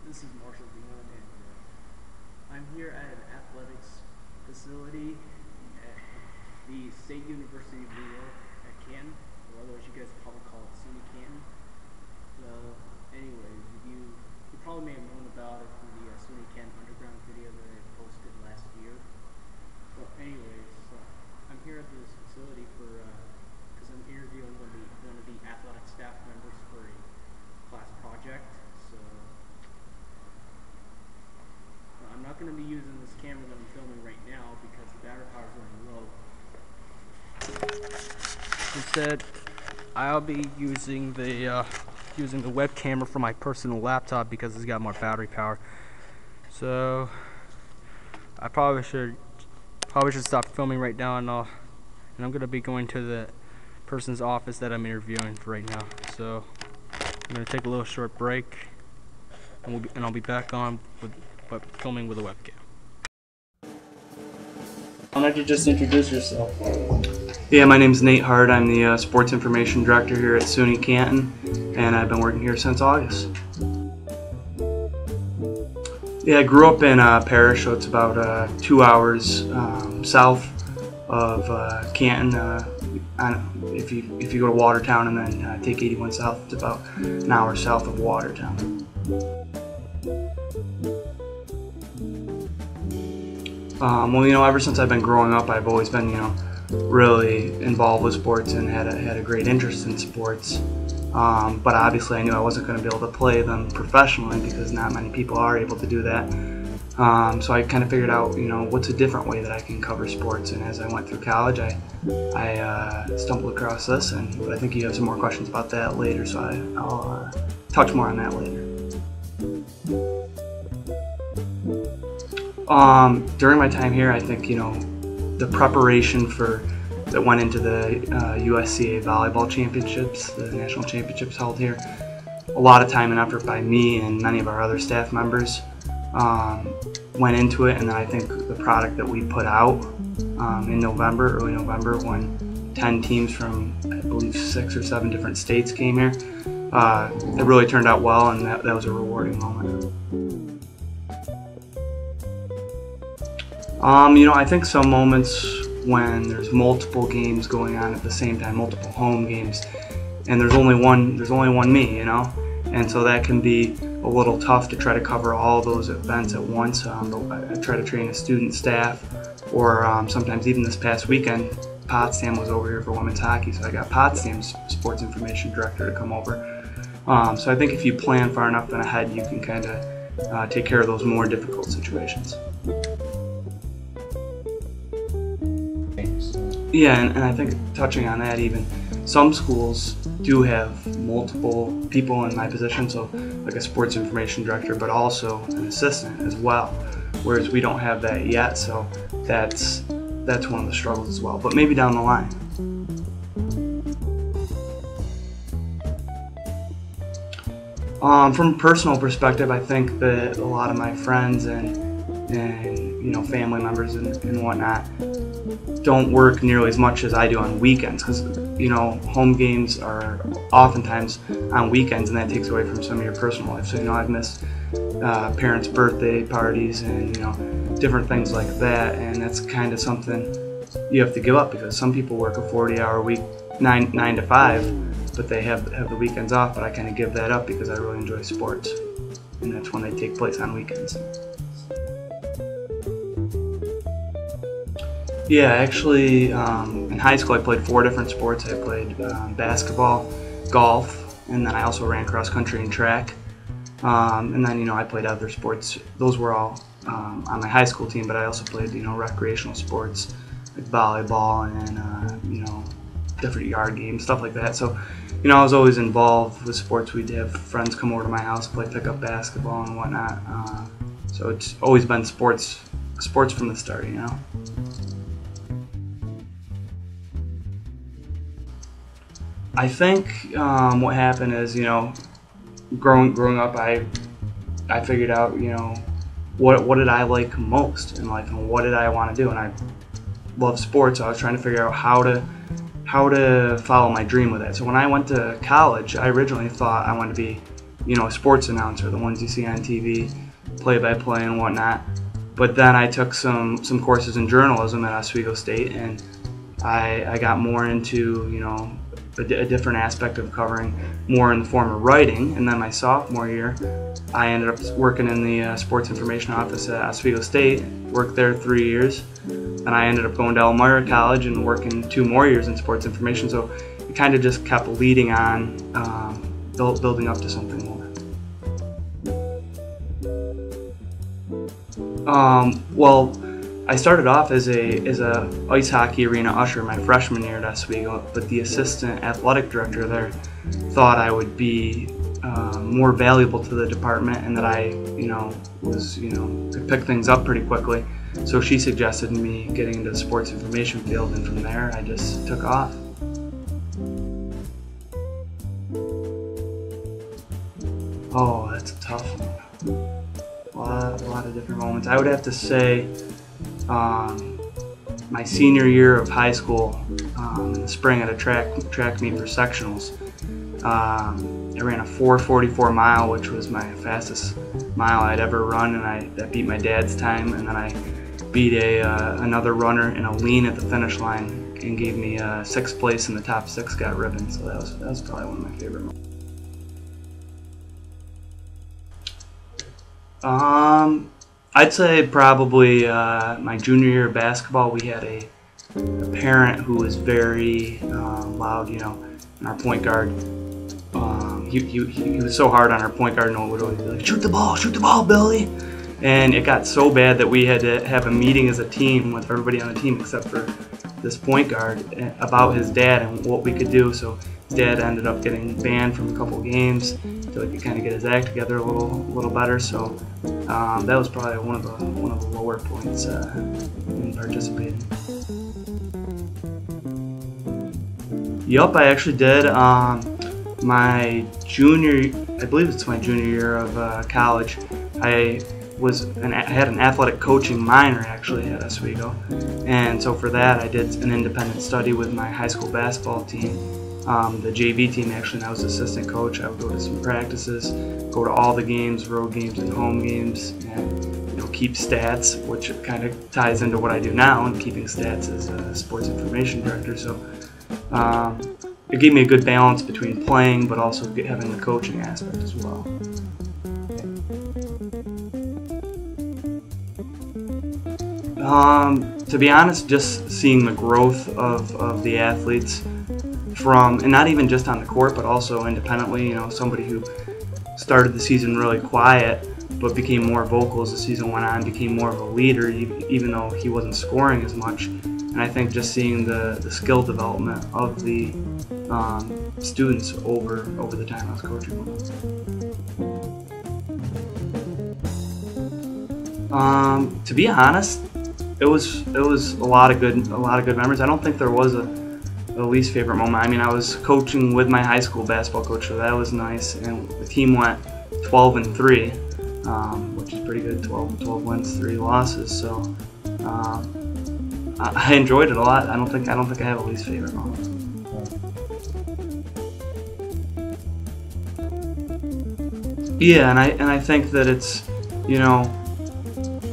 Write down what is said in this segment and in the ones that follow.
This is Marshall Bean, and I'm here at an athletics facility at the State University of New York at Canton, or otherwise you guys probably call it SUNY Canton. So, anyways, you probably may have known about it from the SUNY Canton Underground video that I posted last year. But anyways, I'm here at this facility because I'm interviewing one of the athletic staff members for a class project. So I'm not going to be using this camera that I'm filming right now because the battery power is running low. Instead, I'll be using the web camera for my personal laptop because it's got more battery power. So I probably should stop filming right now, and I'm going to be going to the person's office that I'm interviewing for right now. So I'm going to take a little short break, and I'll be back on with filming with a webcam. Why don't you just introduce yourself? Yeah, my name's Nate Hart. I'm the Sports Information Director here at SUNY Canton, and I've been working here since August. Yeah, I grew up in Parrish, so it's about 2 hours south of Canton. If you go to Watertown and then take 81 south, it's about an hour south of Watertown. Well, ever since I've been growing up, I've always been, really involved with sports and had a great interest in sports. But obviously I knew I wasn't going to be able to play them professionally because not many people are able to do that. So I kind of figured out, what's a different way that I can cover sports. And as I went through college, I stumbled across this. But I think you have some more questions about that later, so I'll touch more on that later. During my time here, I think, the preparation that went into the USCAA volleyball championships, the national championships held here, a lot of time and effort by me and many of our other staff members went into it, and then I think the product that we put out in November, early November, when 10 teams from, I believe, 6 or 7 different states came here, it really turned out well, and that was a rewarding moment. I think some moments when there's multiple games going on at the same time, multiple home games, and there's only one me, and so that can be a little tough to try to cover all those events at once. But I try to train a student staff, or sometimes even this past weekend, Potsdam was over here for women's hockey, so I got Potsdam's sports information director to come over. So I think if you plan far enough ahead, you can kind of take care of those more difficult situations. Yeah, and I think touching on that, even some schools do have multiple people in my position, so like a sports information director, but also an assistant as well, whereas we don't have that yet, so that's one of the struggles as well, but maybe down the line. From a personal perspective, I think that a lot of my friends and family members and whatnot don't work nearly as much as I do on weekends, because home games are oftentimes on weekends, and that takes away from some of your personal life. So I've missed parents' birthday parties and different things like that, and that's kind of something you have to give up, because some people work a 40-hour week, 9 to 5, but they have the weekends off. But I kind of give that up because I really enjoy sports, and that's when they take place on weekends. Yeah, actually, in high school I played 4 different sports. I played basketball, golf, and then I also ran cross country and track. And then, I played other sports. Those were all on my high school team, but I also played, recreational sports like volleyball and, different yard games, stuff like that. So, I was always involved with sports. We'd have friends come over to my house, play pickup basketball and whatnot. So it's always been sports from the start, I think what happened is, growing up, I figured out, what did I like most in life, and what did I want to do, and I love sports. So I was trying to figure out how to follow my dream with it. So when I went to college, I originally thought I wanted to be sports announcer, the ones you see on TV, play-by-play and whatnot. But then I took some courses in journalism at Oswego State, and I got more into a different aspect of covering more in the form of writing. And then my sophomore year, I ended up working in the sports information office at Oswego State, worked there 3 years, and I ended up going to Elmira College and working 2 more years in sports information. So it kind of just kept leading on, building up to something more. Well, I started off as a ice hockey arena usher my freshman year at Oswego, but the assistant athletic director there thought I would be more valuable to the department, and that I could pick things up pretty quickly. So she suggested me getting into the sports information field, and from there I just took off. Oh, that's a tough one. A lot of different moments. I would have to say my senior year of high school, in the spring at a track meet for sectionals. I ran a 4:44 mile, which was my fastest mile I'd ever run, and that beat my dad's time. And then I beat another runner in a lean at the finish line and gave me 6th place in the top 6, got ribbon. So that was probably one of my favorite moments. I'd say probably my junior year of basketball. We had a parent who was very loud, and our point guard. He was so hard on our point guard, and would always be like, shoot the ball, Billy. And it got so bad that we had to have a meeting as a team with everybody on the team except for this point guard about his dad and what we could do. So his dad ended up getting banned from a couple games until he could kind of get his act together a little better. So that was probably one of the lower points in participating. Yup, I actually did. I believe it's my junior year of college. I had an athletic coaching minor actually at Oswego, and so for that I did an independent study with my high school basketball team, the JV team actually, and I was assistant coach. I would go to some practices, go to all the games, road games and home games, and keep stats, which kind of ties into what I do now, and keeping stats as a sports information director. So it gave me a good balance between playing but also having the coaching aspect as well. To be honest, just seeing the growth of the athletes and not even just on the court, but also independently. Somebody who started the season really quiet, but became more vocal as the season went on, became more of a leader, even though he wasn't scoring as much. And I think just seeing the skill development of the students over the time I was coaching them. To be honest, it was a lot of good memories. I don't think there was a least favorite moment. I mean, I was coaching with my high school basketball coach, so that was nice. And the team went 12-3, which is pretty good. 12 wins, 3 losses. So I enjoyed it a lot. I don't think I have a least favorite moment. Yeah, and I think that it's,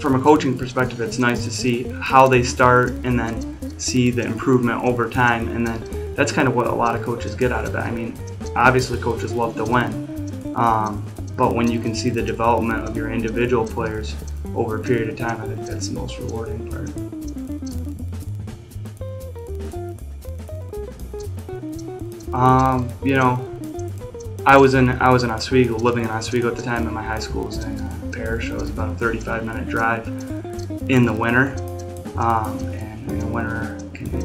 from a coaching perspective, it's nice to see how they start and then see the improvement over time, and then that's kind of what a lot of coaches get out of it. I mean, obviously coaches love to win, but when you can see the development of your individual players over a period of time, I think that's the most rewarding part. I was in Oswego, living in Oswego at the time, and my high school was in Parish. So it was about a 35-minute drive in the winter, and winter,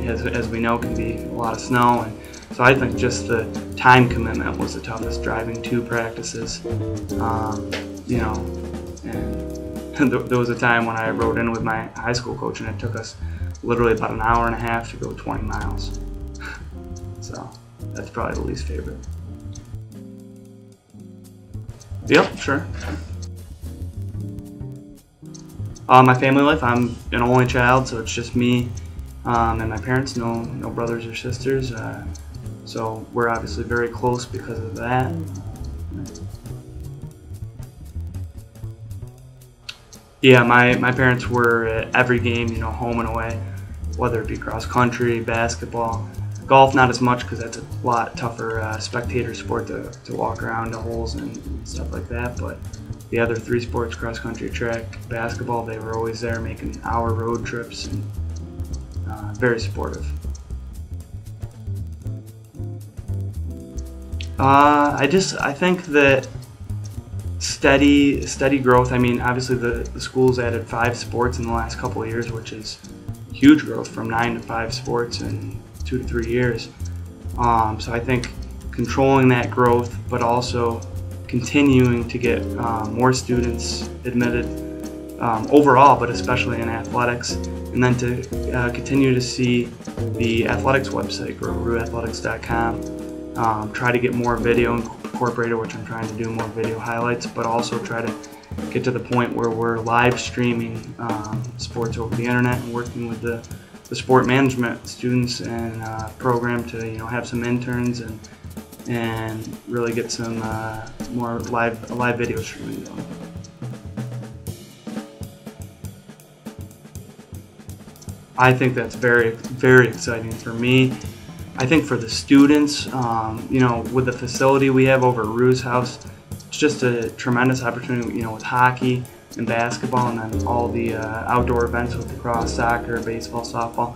as we know, can be a lot of snow. And so I think just the time commitment was the toughest, driving to practices. And there was a time when I rode in with my high school coach, and it took us literally about an hour and a half to go 20 miles. So that's probably the least favorite. Yep, sure. My family life, I'm an only child, so it's just me and my parents, no brothers or sisters. So we're obviously very close because of that. Yeah, my parents were at every game, you know, home and away, whether it be cross country, basketball. Golf, not as much because that's a lot tougher spectator sport to walk around the holes and stuff like that. But the other three sports, cross country, track, basketball, they were always there making hour road trips and very supportive. I think that steady growth. I mean, obviously the school's added 5 sports in the last couple of years, which is huge growth from 9 to 5 sports in 2 to 3 years. So I think controlling that growth, but also continuing to get more students admitted overall, but especially in athletics, and then to continue to see the athletics website grow, rooathletics.com. Try to get more video incorporated, which I'm trying to do, more video highlights, but also try to get to the point where we're live streaming sports over the internet and working with the sport management students and program to, you know, have some interns and really get some more live video streaming going. I think that's very exciting for me. I think for the students, you know, with the facility we have over at Roos House, it's just a tremendous opportunity, you know, with hockey and basketball, and then all the outdoor events with lacrosse, soccer, baseball, softball,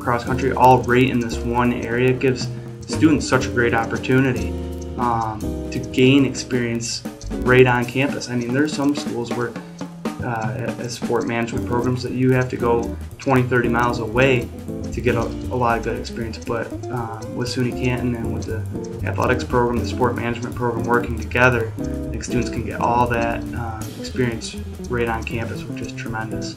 cross country, all right in this one area. It gives students such a great opportunity to gain experience right on campus. I mean, there's some schools where as sport management programs that you have to go 20-30 miles away to get a lot of good experience, but with SUNY Canton and with the athletics program, the sport management program working together, I think students can get all that experience right on campus, which is tremendous.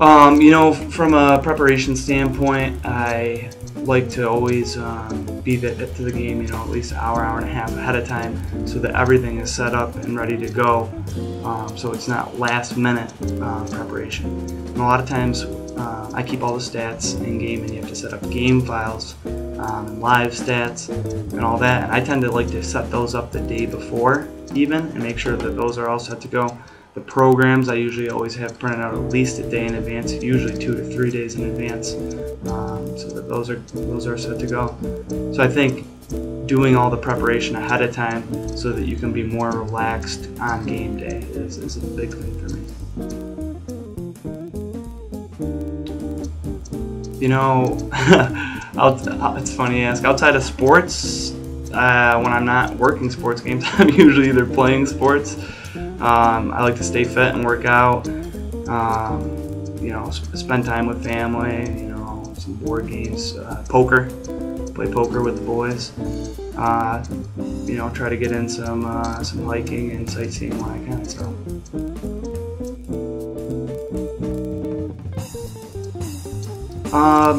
You know, from a preparation standpoint, I like to always be to the game, you know, at least an hour and a half ahead of time, so that everything is set up and ready to go, so it's not last minute preparation. And a lot of times I keep all the stats in game, and you have to set up game files and live stats and all that, and I tend to like to set those up the day before even and make sure that those are all set to go. The programs I usually always have printed out at least a day in advance, usually 2 to 3 days in advance, so that those are set to go. So I think doing all the preparation ahead of time so that you can be more relaxed on game day is a big thing for me. You know, it's funny you ask. Outside of sports, when I'm not working sports games, I'm usually either playing sports. I like to stay fit and work out, you know, spend time with family, you know, some board games, poker, play poker with the boys, you know, try to get in some hiking and sightseeing when I can. So,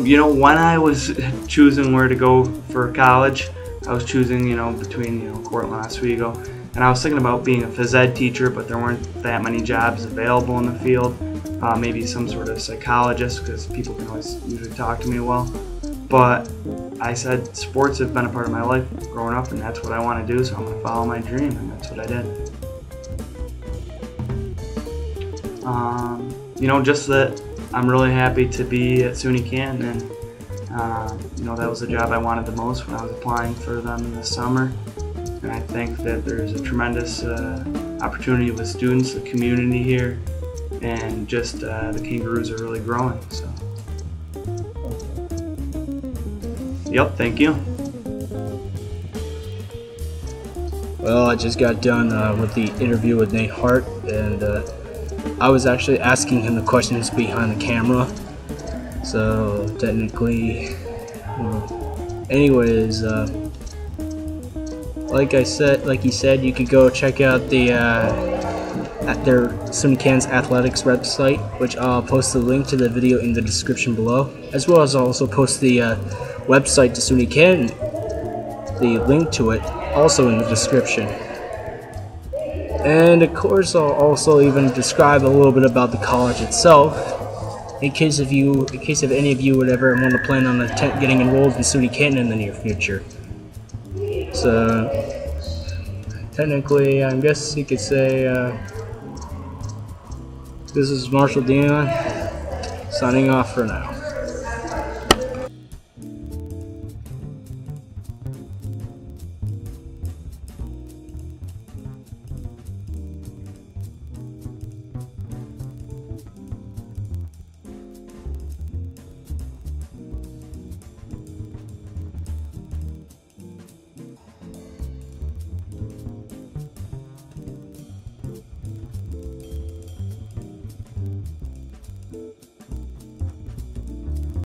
you know, when I was choosing where to go for college, I was choosing, you know, between, you know, Cortland, Oswego. And I was thinking about being a phys ed teacher, but there weren't that many jobs available in the field. Maybe some sort of psychologist, because people can always usually talk to me well. But I said sports have been a part of my life growing up, and that's what I want to do, so I'm going to follow my dream, and that's what I did. You know, just that I'm really happy to be at SUNY Canton, and you know, that was the job I wanted the most when I was applying for them in the summer. And I think that there's a tremendous opportunity with students, the community here, and just the Kangaroos are really growing. So, yep, thank you. Well, I just got done with the interview with Nate Hart, and I was actually asking him the questions behind the camera. So technically, anyways. Like he said, you could go check out the at their SUNY Canton's athletics website, which I'll post the link to the video in the description below, as well as I'll also post the website to SUNY Canton, the link to it, also in the description. And of course, I'll also even describe a little bit about the college itself, in case if any of you would ever want to plan on getting enrolled in SUNY Canton in the near future. So, technically, I guess you could say, this is Marshall Dion, signing off for now.